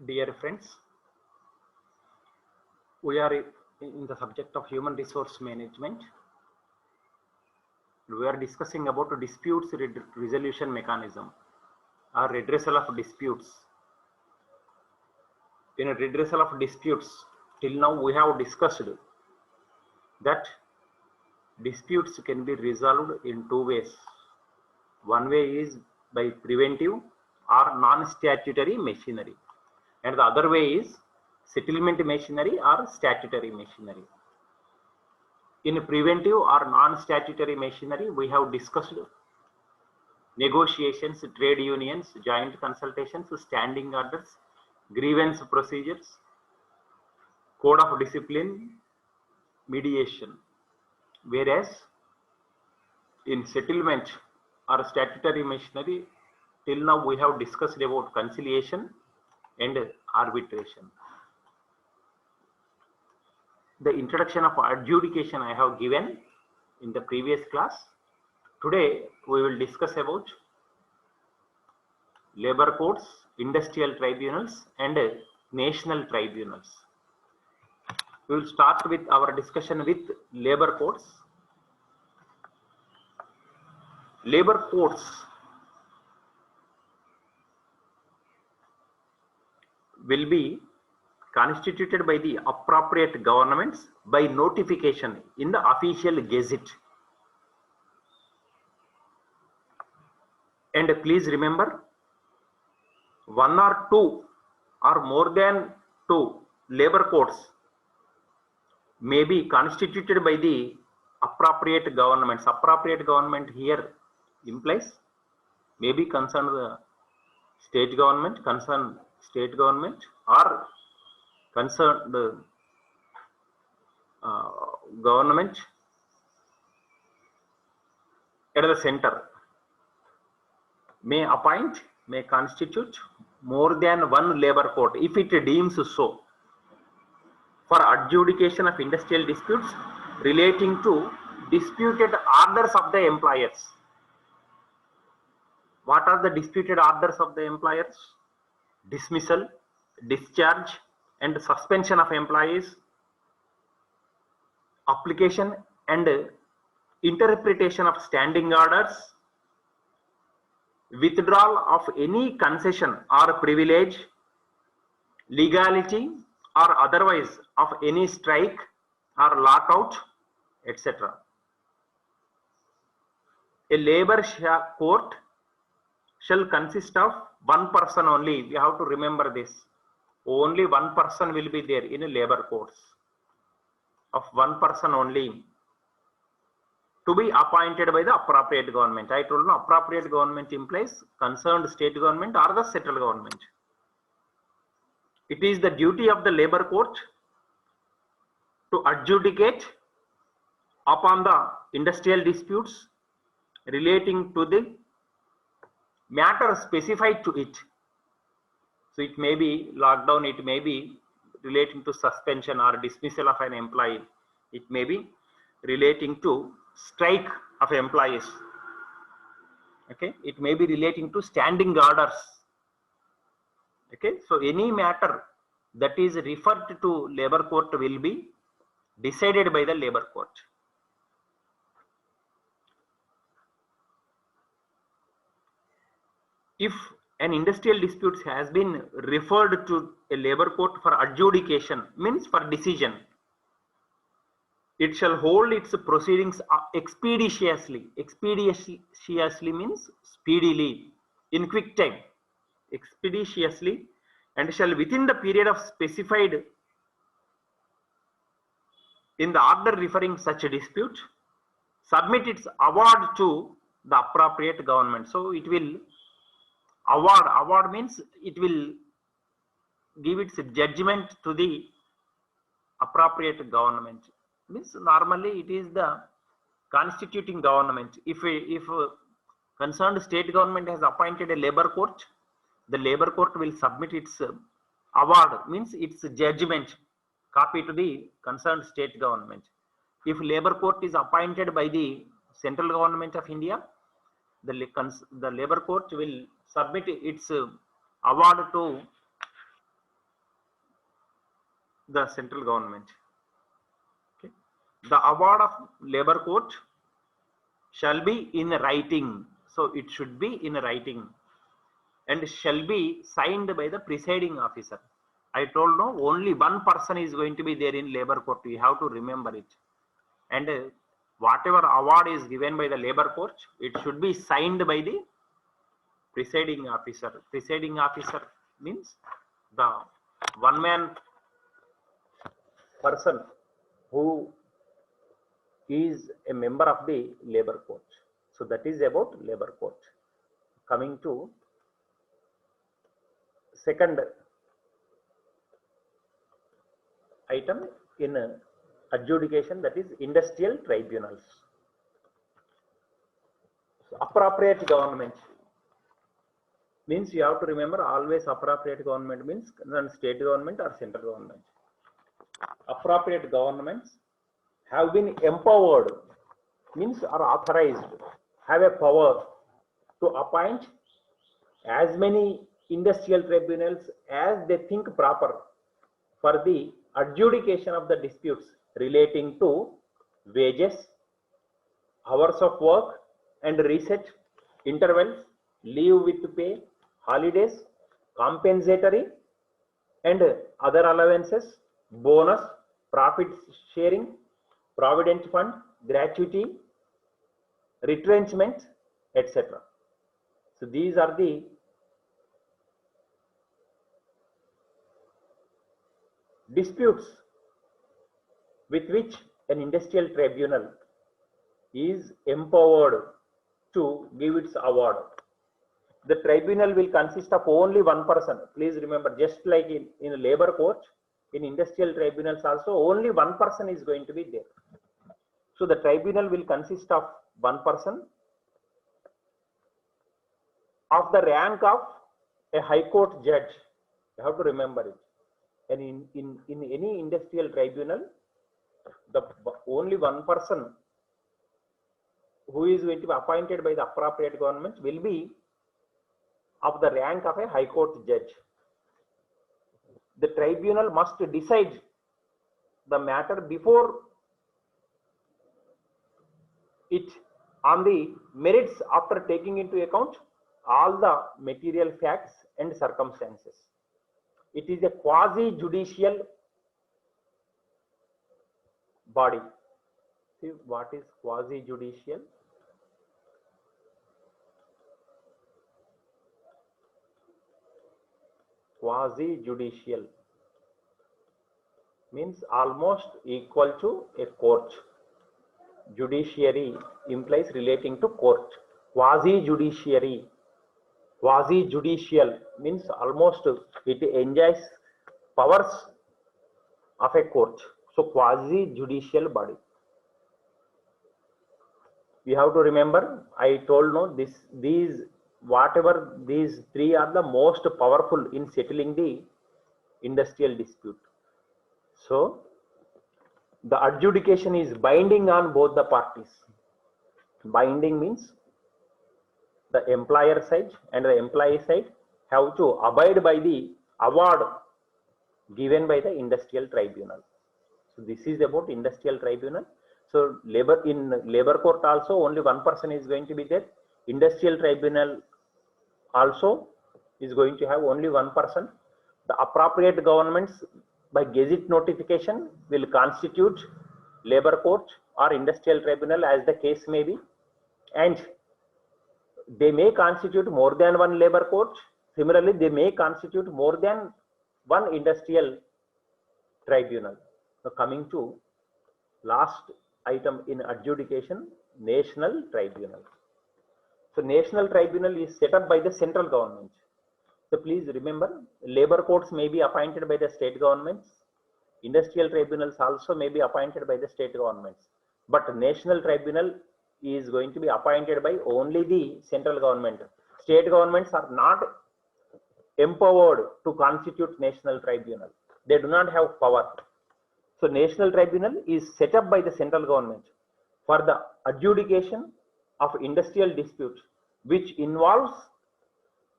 Dear friends, we are in the subject of human resource management. We are discussing about disputes resolution mechanism or redressal of disputes. In a redressal of disputes, till now we have discussed that disputes can be resolved in two ways. One way is by preventive or non-statutory machinery, and the other way is settlement machinery or statutory machinery. In preventive or non-statutory machinery, we have discussed negotiations, trade unions, joint consultations, standing orders, grievance procedures, code of discipline, mediation. Whereas in settlement or statutory machinery, till now we have discussed about conciliation and arbitration. The introduction of adjudication I have given in the previous class. Today we will discuss about labor courts, industrial tribunals and national tribunals. We will start with our discussion with labor courts. Labor courts will be constituted by the appropriate governments by notification in the official gazette. And please remember, one or two or more than two labor courts may be constituted by the appropriate governments. Appropriate government here implies maybe concerned the state government, or concerned government at the center may appoint, may constitute more than one labor court if it deems so, for adjudication of industrial disputes relating to disputed orders of the employers. What are the disputed orders of the employers? Dismissal, discharge and suspension of employees, application and interpretation of standing orders, withdrawal of any concession or privilege, legality or otherwise of any strike or lockout, etc. A labor court shall consist of one person only. We have to remember this. Only one person will be there in a labor courts, of one person only, to be appointed by the appropriate government. I told you appropriate government implies concerned state government or the central government. It is the duty of the labor court to adjudicate upon the industrial disputes relating to the matter specified to it. So it may be lockdown, it may be relating to suspension or dismissal of an employee, it may be relating to strike of employees, okay, it may be relating to standing orders, okay. So any matter that is referred to labor court will be decided by the labor court. If an industrial dispute has been referred to a labor court for adjudication, means for decision, it shall hold its proceedings expeditiously. Expeditiously means speedily, in quick time, expeditiously, and shall within the period of specified in the order referring such a dispute, submit its award to the appropriate government. So it will award means it will give its judgment to the appropriate government. Means normally it is the constituting government. If concerned state government has appointed a labor court, the labor court will submit its award, means its judgment copy to the concerned state government. If labor court is appointed by the central government of India, the labor court will submit its award to the central government. Okay. The award of labor court shall be in writing. So it should be in writing and shall be signed by the presiding officer. I told no, only one person is going to be there in labor court. We have to remember it. And whatever award is given by the labor court, it should be signed by the presiding officer. Presiding officer means the one man person who is a member of the labor court. So that is about labor court. Coming to second item in adjudication, that is industrial tribunals. So appropriate government means you have to remember always appropriate government means state government or central government. Appropriate governments have been empowered means are authorized, have a power to appoint as many industrial tribunals as they think proper for the adjudication of the disputes relating to wages, hours of work and reset, intervals, leave with pay, holidays, compensatory and other allowances, bonus, profit sharing, provident fund, gratuity, retrenchment, etc. So these are the disputes with which an industrial tribunal is empowered to give its award. The tribunal will consist of only one person. Please remember, just like in a labor court, in industrial tribunals also only one person is going to be there. So the tribunal will consist of one person of the rank of a high court judge. You have to remember it. And in any industrial tribunal, the only one person who is going to be appointed by the appropriate government will be of the rank of a high court judge. The tribunal must decide the matter before it on the merits after taking into account all the material facts and circumstances. It is a quasi-judicial body. See what is quasi-judicial? Quasi-judicial means almost equal to a court. Judiciary implies relating to court. Quasi-judiciary, quasi-judicial means almost it enjoys powers of a court. So quasi-judicial body. We have to remember, I told no, these three are the most powerful in settling the industrial dispute. So the adjudication is binding on both the parties. Binding means the employer side and the employee side have to abide by the award given by the industrial tribunal. So this is about industrial tribunal. So in labor court also only one person is going to be there. Industrial tribunal also is going to have only one person. The appropriate governments by gazette notification will constitute labor court or industrial tribunal as the case may be, and they may constitute more than one labor court. Similarly, they may constitute more than one industrial tribunal. Now coming to last item in adjudication, national tribunal. So national tribunal is set up by the central government. So please remember, labor courts may be appointed by the state governments. Industrial tribunals also may be appointed by the state governments. But national tribunal is going to be appointed by only the central government. State governments are not empowered to constitute national tribunal. They do not have power. So national tribunal is set up by the central government for the adjudication of industrial disputes, which involves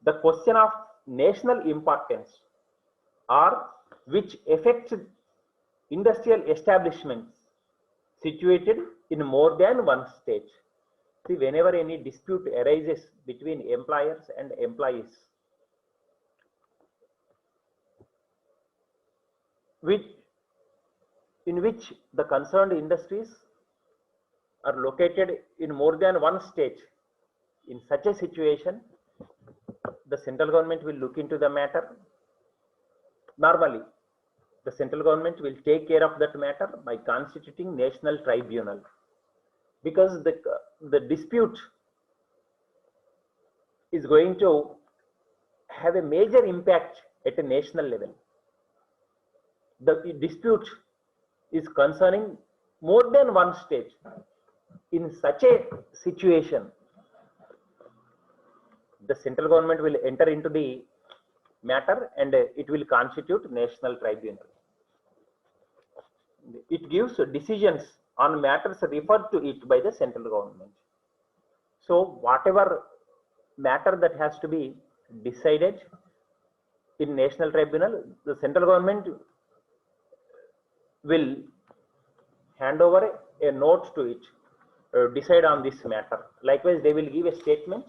the question of national importance or which affects industrial establishments situated in more than one state. See, whenever any dispute arises between employers and employees, in which the concerned industries are located in more than one state, in such a situation, the central government will look into the matter. Normally, the central government will take care of that matter by constituting national tribunal, because the dispute is going to have a major impact at a national level. The dispute is concerning more than one state. In such a situation, the central government will enter into the matter and it will constitute national tribunal. It gives decisions on matters referred to it by the central government. So whatever matter that has to be decided in national tribunal, the central government will hand over a note to it, decide on this matter. Likewise, they will give a statement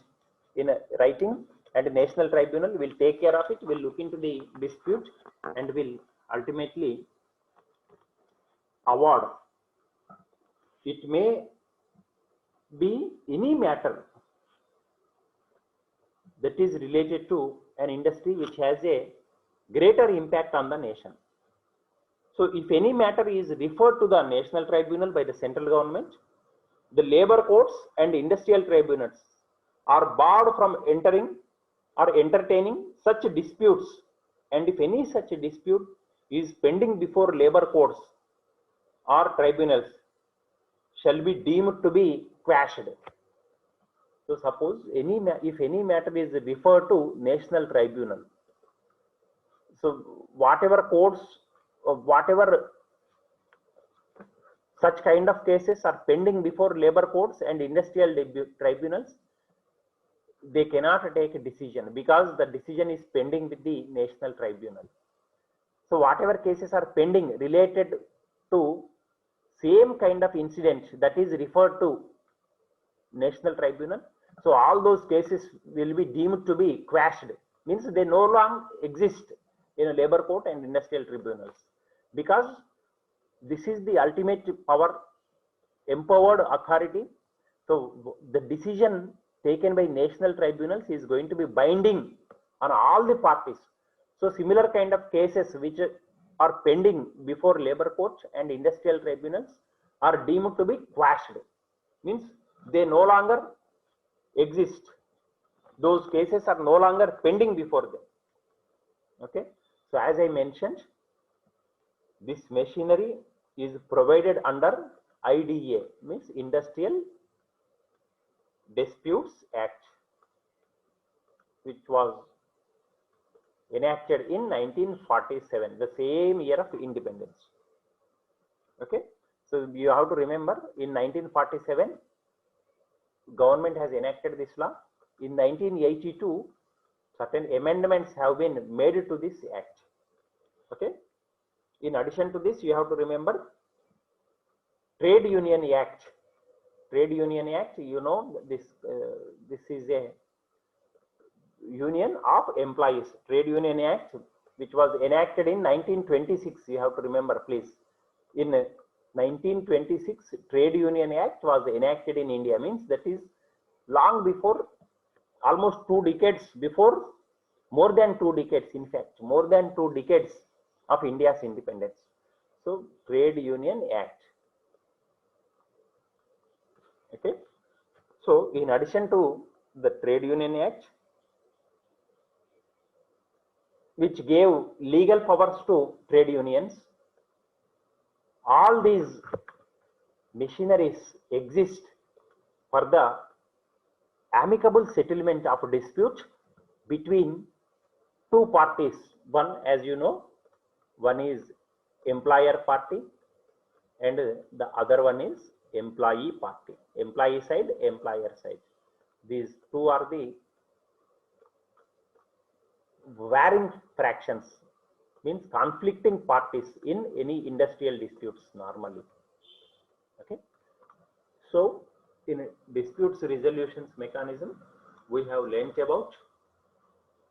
in a writing, and the national tribunal will take care of it, will look into the dispute and will ultimately award. It may be any matter that is related to an industry which has a greater impact on the nation. So if any matter is referred to the national tribunal by the central government, the labor courts and industrial tribunals are barred from entering or entertaining such disputes, and if any such dispute is pending before labor courts or tribunals, shall be deemed to be quashed. So suppose if any matter is referred to national tribunal, so whatever courts or whatever such kind of cases are pending before labor courts and industrial tribunals, they cannot take a decision because the decision is pending with the national tribunal. So whatever cases are pending related to same kind of incident that is referred to national tribunal, so all those cases will be deemed to be quashed, means they no longer exist in a labor court and industrial tribunals, because this is the ultimate power, empowered authority. So the decision taken by national tribunals is going to be binding on all the parties. So similar kind of cases which are pending before labor courts and industrial tribunals are deemed to be quashed, means they no longer exist. Those cases are no longer pending before them. Okay. So as I mentioned, this machinery is provided under IDA, means Industrial Disputes Act, which was enacted in 1947, the same year of independence. Okay. So you have to remember, in 1947, government has enacted this law. In 1982, certain amendments have been made to this act. Okay. In addition to this, you have to remember Trade Union Act. Trade Union Act, you know, this is a union of employees. Trade Union Act, which was enacted in 1926, you have to remember, please. In 1926, Trade Union Act was enacted in India, means that is long before, almost 2 decades before, more than 2 decades, in fact, more than 2 decades of India's independence. So Trade Union Act. Okay. So in addition to the Trade Union Act, which gave legal powers to trade unions, all these machineries exist for the amicable settlement of dispute between two parties. One, as you know, one is employer party and the other one is employee party. Employee side, employer side. These two are the varying fractions means conflicting parties in any industrial disputes normally. Okay. So in disputes resolutions mechanism, we have learnt about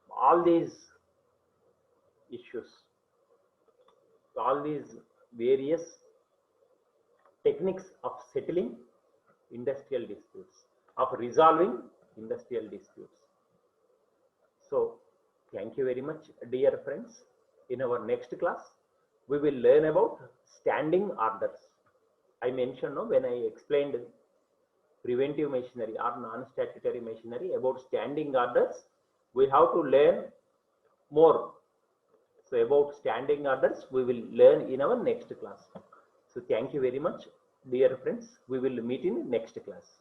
all these issues, all these various techniques of settling industrial disputes, of resolving industrial disputes. So thank you very much, dear friends. In our next class, we will learn about standing orders. I mentioned when I explained preventive machinery or non-statutory machinery about standing orders, we have to learn more. So about standing orders, we will learn in our next class. So thank you very much, dear friends. We will meet in next class.